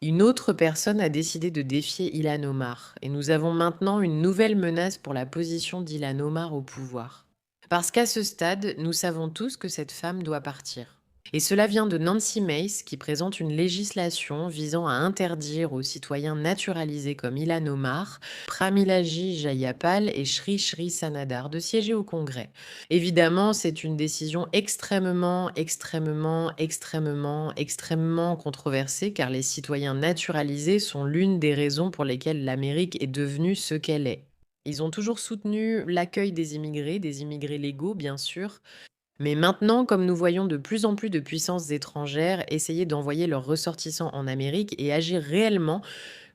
Une autre personne a décidé de défier Ilhan Omar et nous avons maintenant une nouvelle menace pour la position d'Ilhan Omar au pouvoir. Parce qu'à ce stade, nous savons tous que cette femme doit partir. Et cela vient de Nancy Mace qui présente une législation visant à interdire aux citoyens naturalisés comme Ilhan Omar, Pramilaji Jayapal et Shri Shri Sanadar de siéger au Congrès. Évidemment, c'est une décision extrêmement controversée car les citoyens naturalisés sont l'une des raisons pour lesquelles l'Amérique est devenue ce qu'elle est. Ils ont toujours soutenu l'accueil des immigrés légaux bien sûr, mais maintenant, comme nous voyons de plus en plus de puissances étrangères essayer d'envoyer leurs ressortissants en Amérique et agir réellement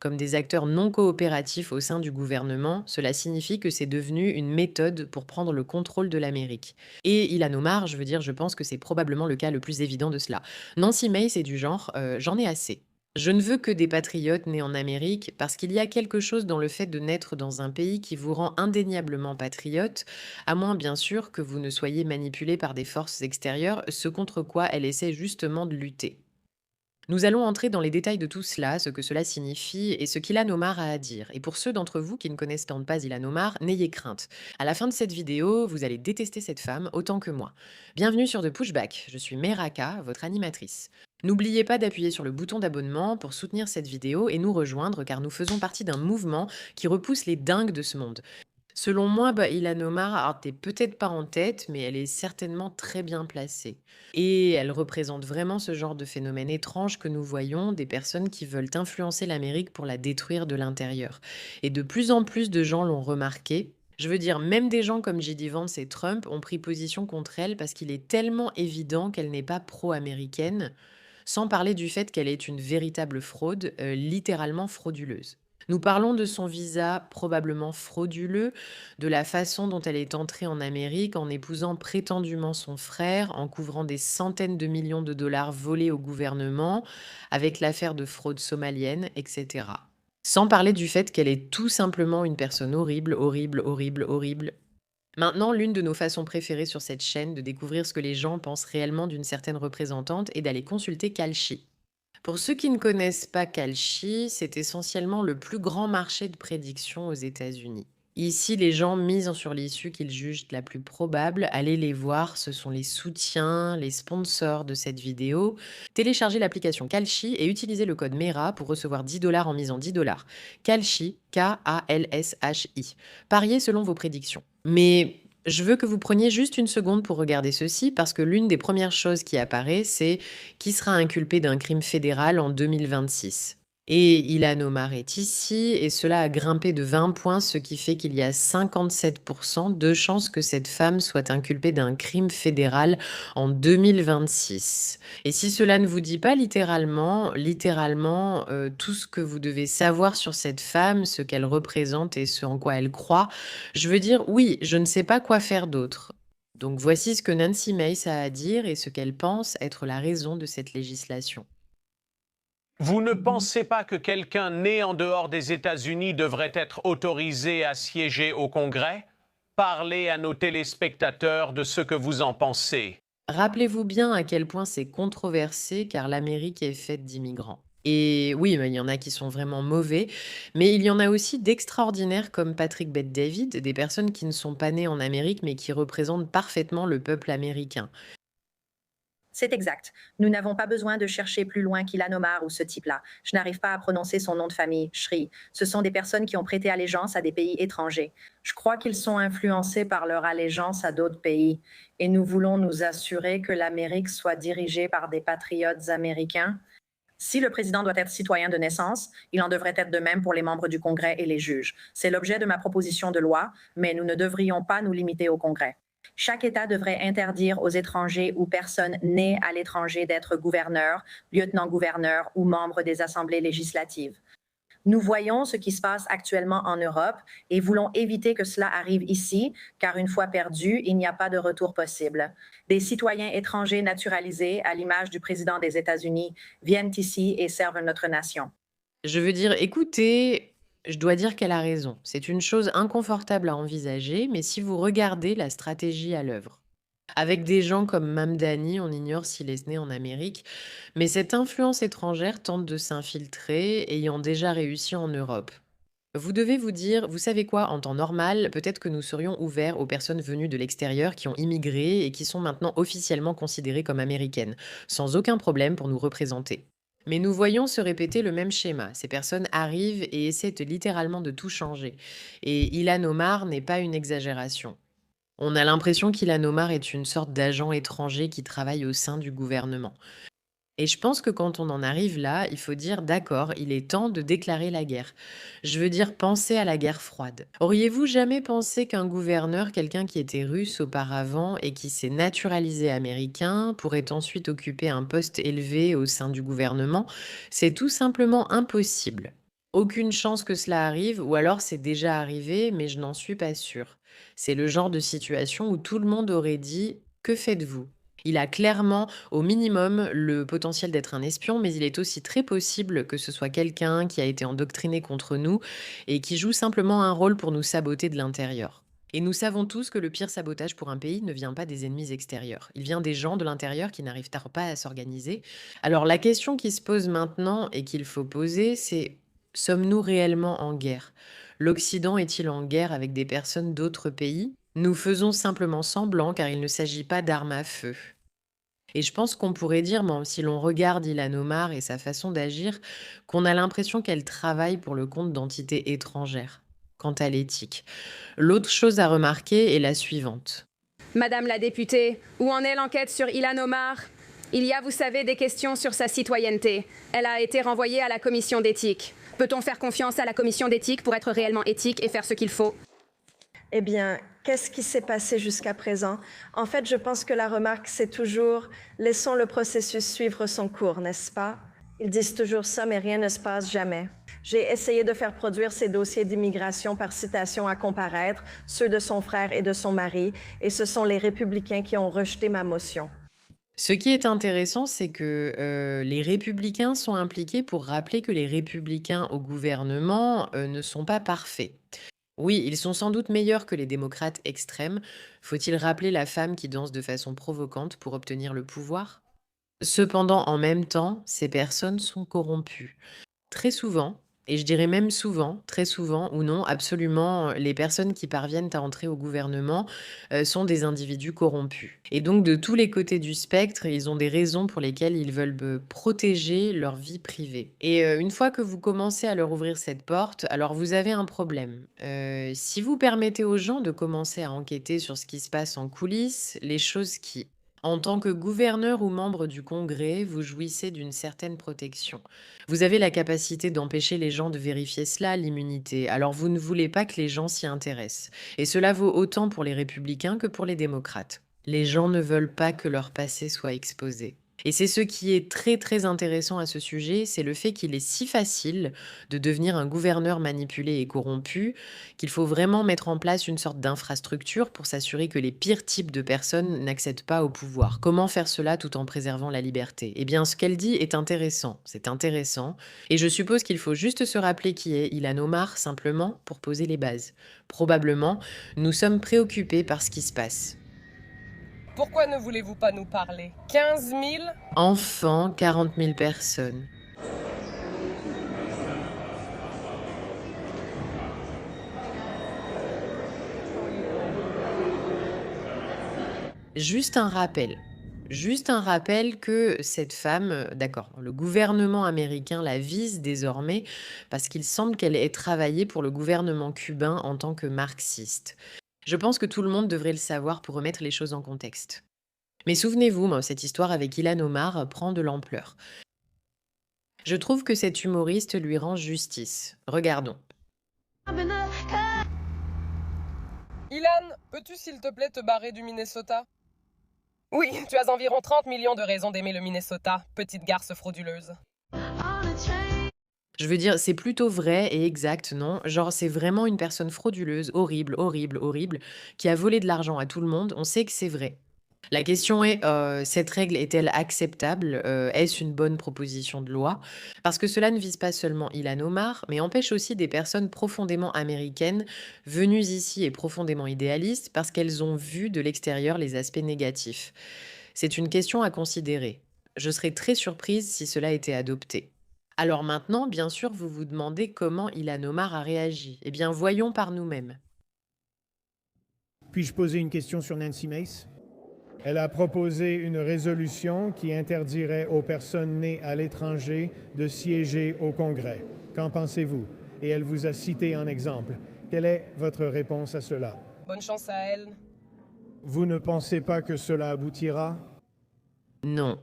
comme des acteurs non coopératifs au sein du gouvernement, cela signifie que c'est devenu une méthode pour prendre le contrôle de l'Amérique. Et Ilhan Omar, je veux dire, je pense que c'est probablement le cas le plus évident de cela. Nancy Mace est du genre, j'en ai assez. Je ne veux que des patriotes nés en Amérique parce qu'il y a quelque chose dans le fait de naître dans un pays qui vous rend indéniablement patriote, à moins bien sûr que vous ne soyez manipulé par des forces extérieures, ce contre quoi elle essaie justement de lutter. Nous allons entrer dans les détails de tout cela, ce que cela signifie et ce qu'Ilhan Omar a à dire. Et pour ceux d'entre vous qui ne connaissent tant pas Ilhan Omar, n'ayez crainte. À la fin de cette vidéo, vous allez détester cette femme autant que moi. Bienvenue sur The Pushback, je suis Meraka, votre animatrice. N'oubliez pas d'appuyer sur le bouton d'abonnement pour soutenir cette vidéo et nous rejoindre car nous faisons partie d'un mouvement qui repousse les dingues de ce monde. Selon moi, Ilhan Omar, alors tu peut-être pas en tête, mais elle est certainement très bien placée. Et elle représente vraiment ce genre de phénomène étrange que nous voyons, des personnes qui veulent influencer l'Amérique pour la détruire de l'intérieur. Et de plus en plus de gens l'ont remarqué. Je veux dire, même des gens comme J.D. Vance et Trump ont pris position contre elle parce qu'il est tellement évident qu'elle n'est pas pro-américaine, sans parler du fait qu'elle est une véritable fraude, littéralement frauduleuse. Nous parlons de son visa probablement frauduleux, de la façon dont elle est entrée en Amérique en épousant prétendument son frère, en couvrant des centaines de millions de dollars volés au gouvernement, avec l'affaire de fraude somalienne, etc. Sans parler du fait qu'elle est tout simplement une personne horrible. Maintenant, l'une de nos façons préférées sur cette chaîne de découvrir ce que les gens pensent réellement d'une certaine représentante est d'aller consulter Kalshi. Pour ceux qui ne connaissent pas Kalshi, c'est essentiellement le plus grand marché de prédiction aux États-Unis. Ici, les gens misent sur l'issue qu'ils jugent la plus probable. Allez les voir, ce sont les soutiens, les sponsors de cette vidéo. Téléchargez l'application Kalshi et utilisez le code MERA pour recevoir 10 dollars en misant 10 dollars. Kalshi, Kalshi. Pariez selon vos prédictions. Mais je veux que vous preniez juste une seconde pour regarder ceci parce que l'une des premières choses qui apparaît, c'est qui sera inculpé d'un crime fédéral en 2026. Et Ilhan Omar est ici, et cela a grimpé de 20 points, ce qui fait qu'il y a 57% de chances que cette femme soit inculpée d'un crime fédéral en 2026. Et si cela ne vous dit pas littéralement, tout ce que vous devez savoir sur cette femme, ce qu'elle représente et ce en quoi elle croit, je veux dire, oui, je ne sais pas quoi faire d'autre. Donc voici ce que Nancy Mace a à dire et ce qu'elle pense être la raison de cette législation. Vous ne pensez pas que quelqu'un né en dehors des États-Unis devrait être autorisé à siéger au Congrès? Parlez à nos téléspectateurs de ce que vous en pensez. Rappelez-vous bien à quel point c'est controversé car l'Amérique est faite d'immigrants. Et oui, mais il y en a qui sont vraiment mauvais, mais il y en a aussi d'extraordinaires comme Patrick Bet-David, des personnes qui ne sont pas nées en Amérique mais qui représentent parfaitement le peuple américain. C'est exact. Nous n'avons pas besoin de chercher plus loin qu'Ilhan Omar ou ce type-là. Je n'arrive pas à prononcer son nom de famille, Shri. Ce sont des personnes qui ont prêté allégeance à des pays étrangers. Je crois qu'ils sont influencés par leur allégeance à d'autres pays. Et nous voulons nous assurer que l'Amérique soit dirigée par des patriotes américains. Si le président doit être citoyen de naissance, il en devrait être de même pour les membres du Congrès et les juges. C'est l'objet de ma proposition de loi, mais nous ne devrions pas nous limiter au Congrès. Chaque État devrait interdire aux étrangers ou personnes nées à l'étranger d'être gouverneurs, lieutenant-gouverneurs ou membres des assemblées législatives. Nous voyons ce qui se passe actuellement en Europe et voulons éviter que cela arrive ici, car une fois perdu, il n'y a pas de retour possible. Des citoyens étrangers naturalisés, à l'image du président des États-Unis, viennent ici et servent notre nation. Je veux dire, écoutez, je dois dire qu'elle a raison. C'est une chose inconfortable à envisager, mais si vous regardez la stratégie à l'œuvre. Avec des gens comme Mamdani, on ignore s'il est né en Amérique, mais cette influence étrangère tente de s'infiltrer, ayant déjà réussi en Europe. Vous devez vous dire, vous savez quoi, en temps normal, peut-être que nous serions ouverts aux personnes venues de l'extérieur qui ont immigré et qui sont maintenant officiellement considérées comme américaines, sans aucun problème pour nous représenter. Mais nous voyons se répéter le même schéma. Ces personnes arrivent et essaient littéralement de tout changer. Et Ilhan Omar n'est pas une exagération. On a l'impression qu'Ilhan Omar est une sorte d'agent étranger qui travaille au sein du gouvernement. Et je pense que quand on en arrive là, il faut dire d'accord, il est temps de déclarer la guerre. Je veux dire penser à la guerre froide. Auriez-vous jamais pensé qu'un gouverneur, quelqu'un qui était russe auparavant et qui s'est naturalisé américain, pourrait ensuite occuper un poste élevé au sein du gouvernement? C'est tout simplement impossible. Aucune chance que cela arrive, ou alors c'est déjà arrivé, mais je n'en suis pas sûre. C'est le genre de situation où tout le monde aurait dit: que faites-vous? Il a clairement au minimum le potentiel d'être un espion, mais il est aussi très possible que ce soit quelqu'un qui a été endoctriné contre nous et qui joue simplement un rôle pour nous saboter de l'intérieur. Et nous savons tous que le pire sabotage pour un pays ne vient pas des ennemis extérieurs. Il vient des gens de l'intérieur qui n'arrivent pas à s'organiser. Alors la question qui se pose maintenant et qu'il faut poser, c'est: sommes-nous réellement en guerre? L'Occident est-il en guerre avec des personnes d'autres pays? Nous faisons simplement semblant car il ne s'agit pas d'armes à feu. Et je pense qu'on pourrait dire, bon, si l'on regarde Ilhan Omar et sa façon d'agir, qu'on a l'impression qu'elle travaille pour le compte d'entités étrangères, quant à l'éthique. L'autre chose à remarquer est la suivante. Madame la députée, où en est l'enquête sur Ilhan Omar? Il y a, vous savez, des questions sur sa citoyenneté. Elle a été renvoyée à la commission d'éthique. Peut-on faire confiance à la commission d'éthique pour être réellement éthique et faire ce qu'il faut? Eh bien, qu'est-ce qui s'est passé jusqu'à présent? En fait, je pense que la remarque, c'est toujours « laissons le processus suivre son cours », n'est-ce pas? Ils disent toujours ça, mais rien ne se passe jamais. J'ai essayé de faire produire ces dossiers d'immigration par citation à comparaître, ceux de son frère et de son mari, et ce sont les républicains qui ont rejeté ma motion. Ce qui est intéressant, c'est que les républicains sont impliqués pour rappeler que les républicains au gouvernement ne sont pas parfaits. Oui, ils sont sans doute meilleurs que les démocrates extrêmes. Faut-il rappeler la femme qui danse de façon provocante pour obtenir le pouvoir? Cependant, en même temps, ces personnes sont corrompues. Très souvent, et je dirais même souvent, très souvent ou non, absolument, les personnes qui parviennent à entrer au gouvernement sont des individus corrompus. Et donc, de tous les côtés du spectre, ils ont des raisons pour lesquelles ils veulent protéger leur vie privée. Et une fois que vous commencez à leur ouvrir cette porte, alors vous avez un problème. Si vous permettez aux gens de commencer à enquêter sur ce qui se passe en coulisses, les choses qui, en tant que gouverneur ou membre du Congrès, vous jouissez d'une certaine protection. Vous avez la capacité d'empêcher les gens de vérifier cela, l'immunité. Alors vous ne voulez pas que les gens s'y intéressent. Et cela vaut autant pour les républicains que pour les démocrates. Les gens ne veulent pas que leur passé soit exposé. Et c'est ce qui est très très intéressant à ce sujet, c'est le fait qu'il est si facile de devenir un gouverneur manipulé et corrompu qu'il faut vraiment mettre en place une sorte d'infrastructure pour s'assurer que les pires types de personnes n'accèdent pas au pouvoir. Comment faire cela tout en préservant la liberté? Eh bien, ce qu'elle dit est intéressant, c'est intéressant, et je suppose qu'il faut juste se rappeler qui est Ilhan Omar simplement pour poser les bases. Probablement, nous sommes préoccupés par ce qui se passe. Pourquoi ne voulez-vous pas nous parler? 15 000? Enfants, 40 000 personnes. Juste un rappel. Juste un rappel que cette femme, d'accord, le gouvernement américain la vise désormais parce qu'il semble qu'elle ait travaillé pour le gouvernement cubain en tant que marxiste. Je pense que tout le monde devrait le savoir pour remettre les choses en contexte. Mais souvenez-vous, moi, cette histoire avec Ilhan Omar prend de l'ampleur. Je trouve que cet humoriste lui rend justice. Regardons. Ilan, peux-tu s'il te plaît te barrer du Minnesota? Oui, tu as environ 30 millions de raisons d'aimer le Minnesota, petite garce frauduleuse. Je veux dire, c'est plutôt vrai et exact, non? Genre, c'est vraiment une personne frauduleuse, horrible, horrible, horrible, qui a volé de l'argent à tout le monde. On sait que c'est vrai. La question est, cette règle est-elle acceptable? Est-ce une bonne proposition de loi? Parce que cela ne vise pas seulement Ilhan Omar, mais empêche aussi des personnes profondément américaines, venues ici et profondément idéalistes, parce qu'elles ont vu de l'extérieur les aspects négatifs. C'est une question à considérer. Je serais très surprise si cela était adopté. Alors maintenant, bien sûr, vous vous demandez comment Ilhan Omar a réagi. Eh bien, voyons par nous-mêmes. Puis-je poser une question sur Nancy Mace? Elle a proposé une résolution qui interdirait aux personnes nées à l'étranger de siéger au Congrès. Qu'en pensez-vous? Et elle vous a cité en exemple. Quelle est votre réponse à cela? Bonne chance à elle. Vous ne pensez pas que cela aboutira? Non.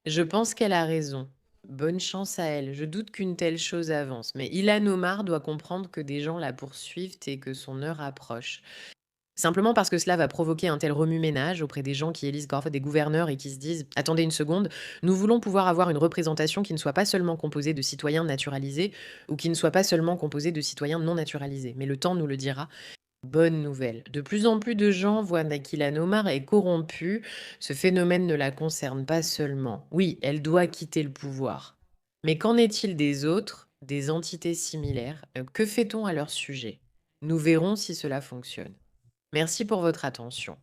Je pense qu'elle a raison. Bonne chance à elle. Je doute qu'une telle chose avance. Mais Ilhan Omar doit comprendre que des gens la poursuivent et que son heure approche. Simplement parce que cela va provoquer un tel remue-ménage auprès des gens qui élisent parfois des gouverneurs et qui se disent: attendez une seconde, nous voulons pouvoir avoir une représentation qui ne soit pas seulement composée de citoyens naturalisés ou qui ne soit pas seulement composée de citoyens non naturalisés. Mais le temps nous le dira. Bonne nouvelle. De plus en plus de gens voient qu'Ilhan Omar est corrompue. Ce phénomène ne la concerne pas seulement. Oui, elle doit quitter le pouvoir. Mais qu'en est-il des autres, des entités similaires? Que fait-on à leur sujet? Nous verrons si cela fonctionne. Merci pour votre attention.